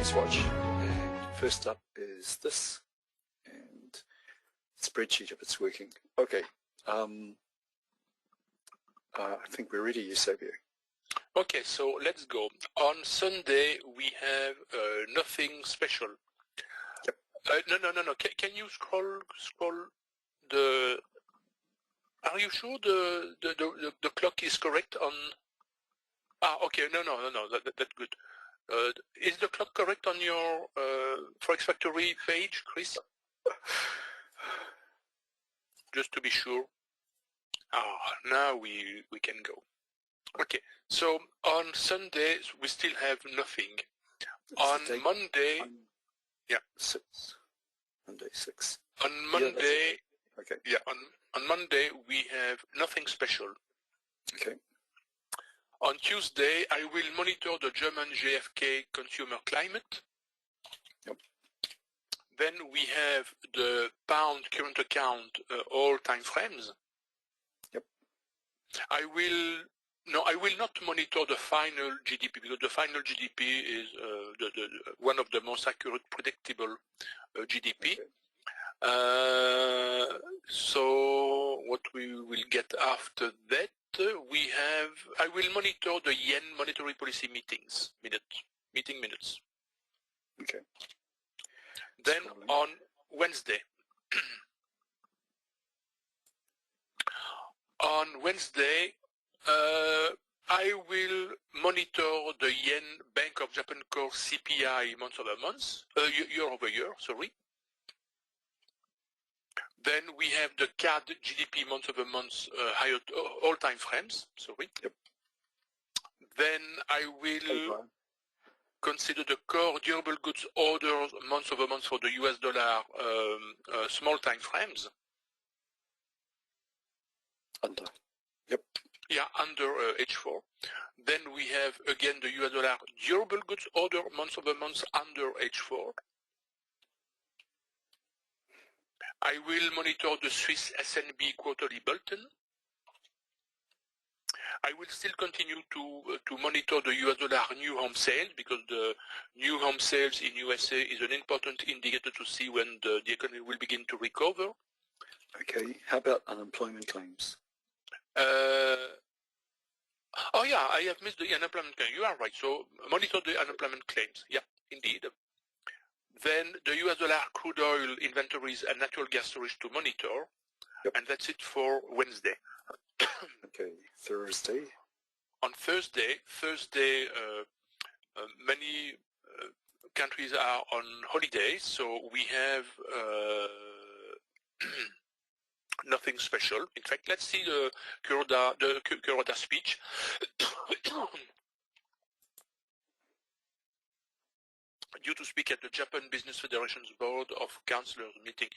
NewsWatch, and first up is this, and spreadsheet if it's working. Okay, I think we're ready, Eusebio. Okay, so let's go. On Sunday we have nothing special. Yep. No. Can you scroll the? Are you sure the clock is correct on? Ah, okay. No. That's good. Is the clock correct on your Forex Factory page, Chris? Just to be sure. Now we can go. Okay, so on Sunday we still have nothing. On Monday, yeah, 6. Monday 6. On Monday, yeah, okay. Yeah, on Monday we have nothing special. Okay. On Tuesday, I will monitor the German JFK consumer climate. Yep. Then we have the pound current account all time frames. Yep. I will not monitor the final GDP because the final GDP is one of the most accurate, predictable GDP. Okay. So what we will get after that, I will monitor the yen monetary policy minutes. Okay. Then on Wednesday, I will monitor the yen Bank of Japan core CPI month-over-month, year-over-year, sorry. Then we have the CAD GDP month-over-month higher all-time frames, sorry. Yep. Then I will consider the core durable goods orders month-over-month for the US dollar small time frames. Under. Yep. Yeah, under H4. Then we have again the US dollar durable goods order month-over-month under H4. I will monitor the Swiss SNB quarterly bulletin. I will still continue to monitor the US dollar new home sales because the new home sales in USA is an important indicator to see when the economy will begin to recover. Okay, how about unemployment claims? Oh yeah, I have missed the unemployment claim. You are right. So monitor the unemployment claims. Yeah, indeed. Then the US dollar crude oil inventories and natural gas storage to monitor. Yep. And that's it for Wednesday. Okay, Thursday. On Thursday, many countries are on holidays, so we have nothing special. In fact, let's see the Kuroda speech. Due to speak at the Japan Business Federation's Board of Councillors meeting.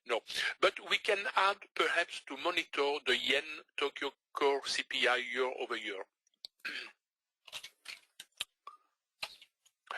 No, but we can add perhaps to monitor the yen Tokyo core CPI year over year.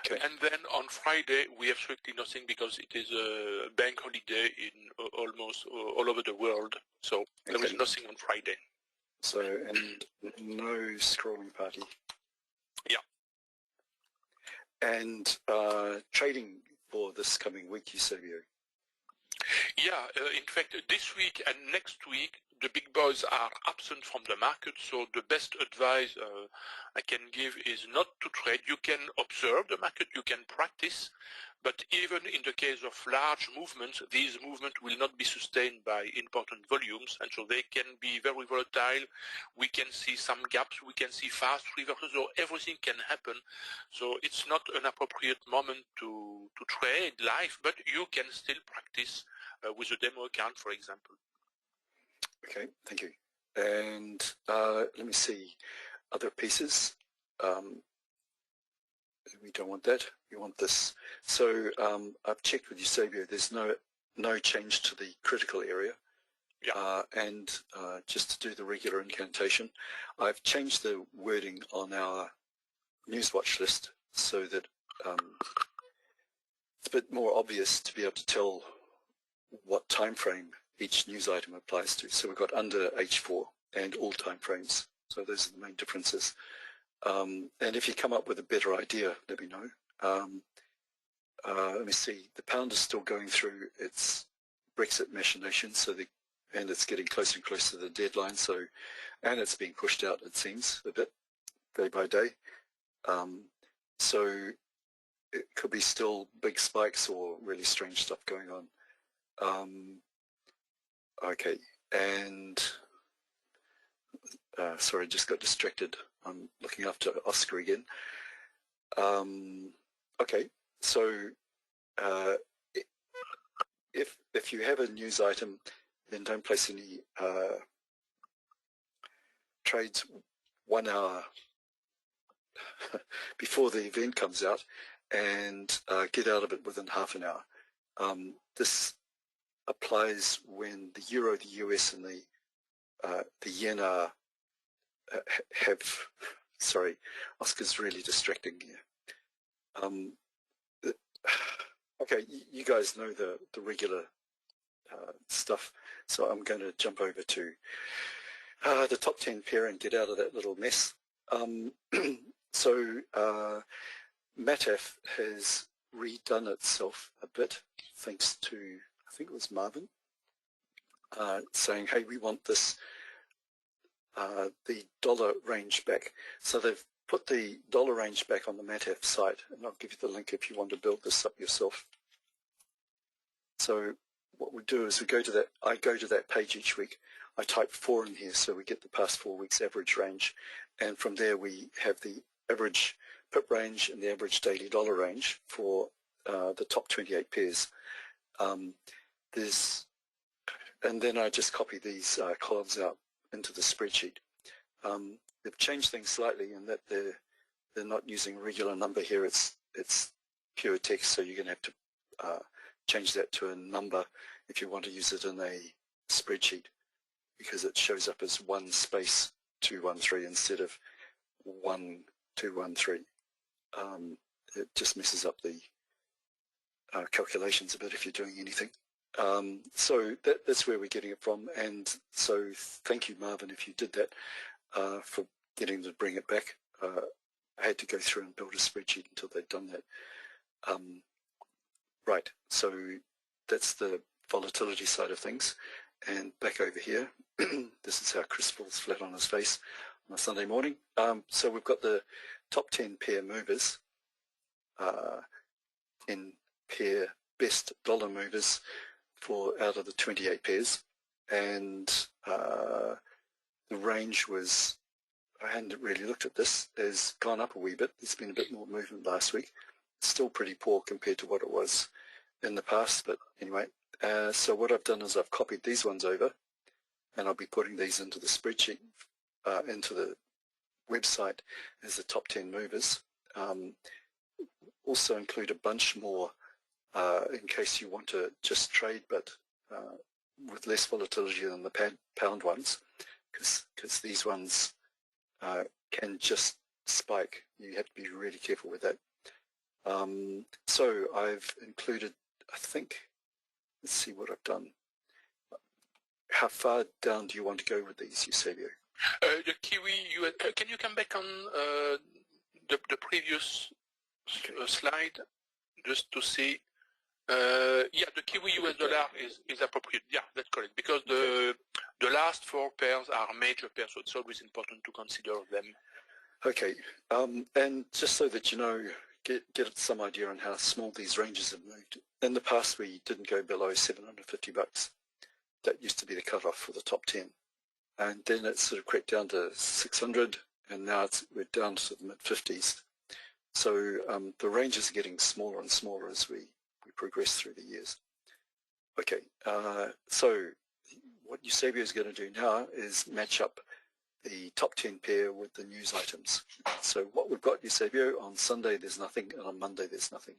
Okay. And then on Friday we have strictly nothing because it is a bank holiday in almost all over the world. So there is nothing on Friday. So, and no scrolling party. Yeah. And trading for this coming week, Eusebio. Yeah, in fact, this week and next week, the big boys are absent from the market, so the best advice I can give is not to trade. You can observe the market, you can practice, but even in the case of large movements, these movements will not be sustained by important volumes, and so they can be very volatile. We can see some gaps, we can see fast reversals, so everything can happen. So it's not an appropriate moment to trade live, but you can still practice with a demo account, for example. Okay, thank you. And let me see, other pieces. We don't want that, we want this. So I've checked with Eusebio, there's no change to the critical area. Yeah. And just to do the regular incantation, I've changed the wording on our NewsWatch list so that it's a bit more obvious to be able to tell what time frame each news item applies to. So we've got under H4 and all time frames. So those are the main differences. And if you come up with a better idea, let me know. let me see, the pound is still going through its Brexit machinations, and it's getting closer and closer to the deadline. So, and it's being pushed out, it seems, a bit day by day. So it could be still big spikes or really strange stuff going on. Okay, and sorry, just got distracted. I'm looking after Oscar again. Okay, so if you have a news item, then don't place any trades 1 hour before the event comes out, and get out of it within half an hour. This applies when the euro, the US, and the yen are sorry, Oscar's really distracting here. Okay, you guys know the regular stuff, so I'm going to jump over to the top 10 pair and get out of that little mess. So MATAF has redone itself a bit, thanks to, I think it was Marvin, saying, hey, we want this, the dollar range back. So they've put the dollar range back on the MATAF site, and I'll give you the link if you want to build this up yourself. So what we do is we go to that, I go to that page each week. I type 4 in here, so we get the past 4 weeks average range, and from there we have the average pip range and the average daily dollar range for the top 28 pairs. And then I just copy these columns out into the spreadsheet. They've changed things slightly in that they're not using a regular number here. It's pure text, so you're going to have to change that to a number if you want to use it in a spreadsheet, because it shows up as 1 space 213 instead of 1213. It just messes up the calculations a bit if you're doing anything. So that's where we're getting it from, and so thank you, Marvin, if you did that, for getting to bring it back. I had to go through and build a spreadsheet until they'd done that. Right, so that's the volatility side of things. And back over here, this is how Chris falls flat on his face on a Sunday morning. So we've got the top 10 pair movers, 10 pair best dollar movers for out of the 28 pairs, and the range was, I hadn't really looked at this, has gone up a wee bit. There's been a bit more movement last week. It's still pretty poor compared to what it was in the past, but anyway. So what I've done is I've copied these ones over, and I'll be putting these into the spreadsheet, into the website as the top 10 movers. Also include a bunch more in case you want to just trade, but with less volatility than the pound ones, because these ones can just spike. You have to be really careful with that. So I've included, I think, let's see what I've done. How far down do you want to go with these, Eusebio? The Kiwi, can you come back on the previous slide just to see? Yeah, the Kiwi US dollar is appropriate. Yeah, that's correct, because the last 4 pairs are major pairs, so it's always important to consider them. Okay, and just so that you know, get some idea on how small these ranges have moved. In the past, we didn't go below $750. That used to be the cutoff for the top 10. And then it sort of crept down to 600, and now we're down to the mid-50s. So the ranges are getting smaller and smaller as we progress through the years. Okay, so what Eusebio is going to do now is match up the top 10 pair with the news items. So what we've got, Eusebio, on Sunday there's nothing, and on Monday there's nothing.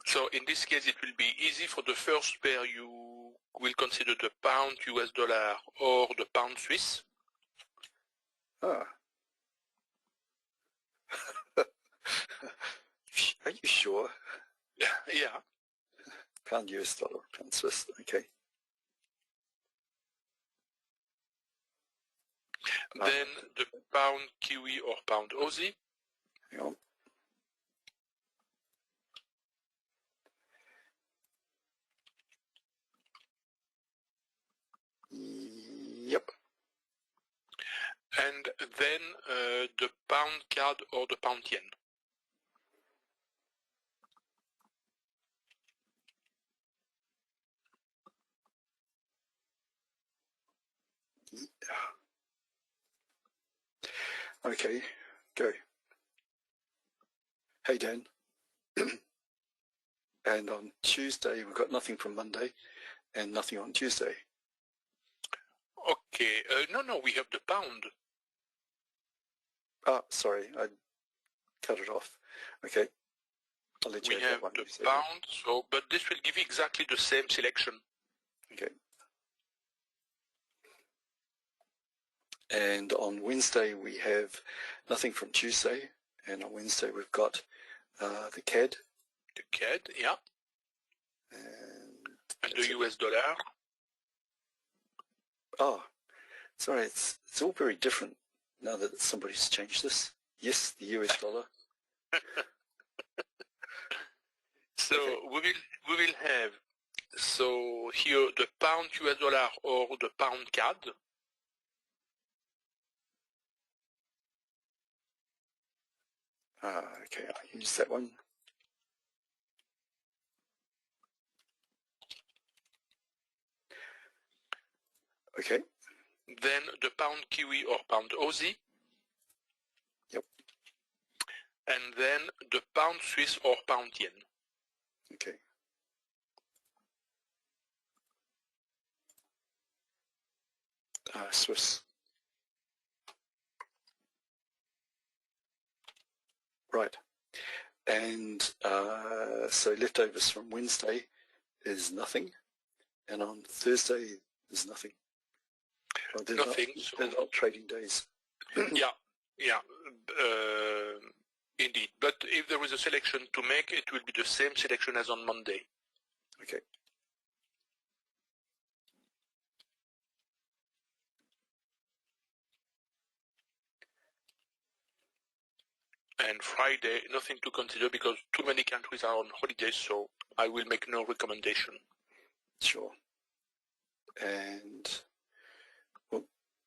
So in this case it will be easy. For the first pair you will consider the pound US dollar or the pound Swiss. Ah. Are you sure? Yeah. Pound US dollar, pound Swiss, okay. Then the pound Kiwi or pound Aussie. Hang on. and then the pound CAD or the pound yen. Okay, go. Hey, Dan. And on Tuesday, we've got nothing from Monday and nothing on Tuesday. Okay, no, we have the pound. Ah, sorry, I cut it off. Okay, I'll let you We have have that one. the pound, so, but this will give you exactly the same selection. Okay. And on Wednesday, we have nothing from Tuesday. And on Wednesday, we've got the CAD. The CAD, yeah. And the US dollar. Oh, sorry, it's all very different now that somebody's changed this. Yes, the US dollar. So okay. we will have, so here the pound US dollar or the pound CAD. Okay, I'll use that one. Okay. Then the pound Kiwi or pound Aussie. Yep. And then the pound Swiss or pound yen. Okay. Swiss. Right. And so leftovers from Wednesday is nothing. And on Thursday, there's nothing. Well, nothing. They're not trading days. Yeah. Indeed. But if there is a selection to make, it will be the same selection as on Monday. Okay. And Friday, nothing to consider because too many countries are on holidays, so I will make no recommendation. Sure. And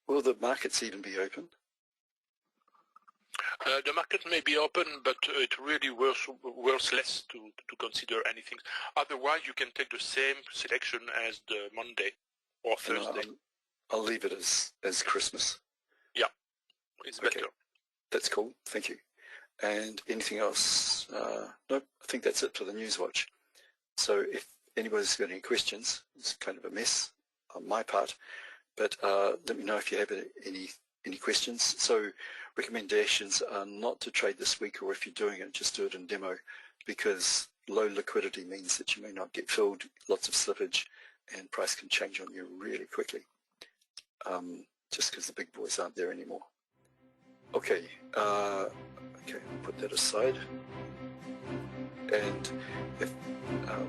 will the markets even be open? The market may be open, but it really worth less to consider anything. Otherwise, you can take the same selection as the Monday or Thursday. I'll leave it as Christmas. Yeah, it's better. That's cool. Thank you. And anything else? Nope, I think that's it for the NewsWatch. So if anybody's got any questions, it's kind of a mess on my part, but let me know if you have any questions. So recommendations are not to trade this week, or if you're doing it, just do it in demo, because low liquidity means that you may not get filled, lots of slippage, and price can change on you really quickly, just because the big boys aren't there anymore. Okay, I'll put that aside. And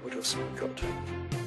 what else have we got?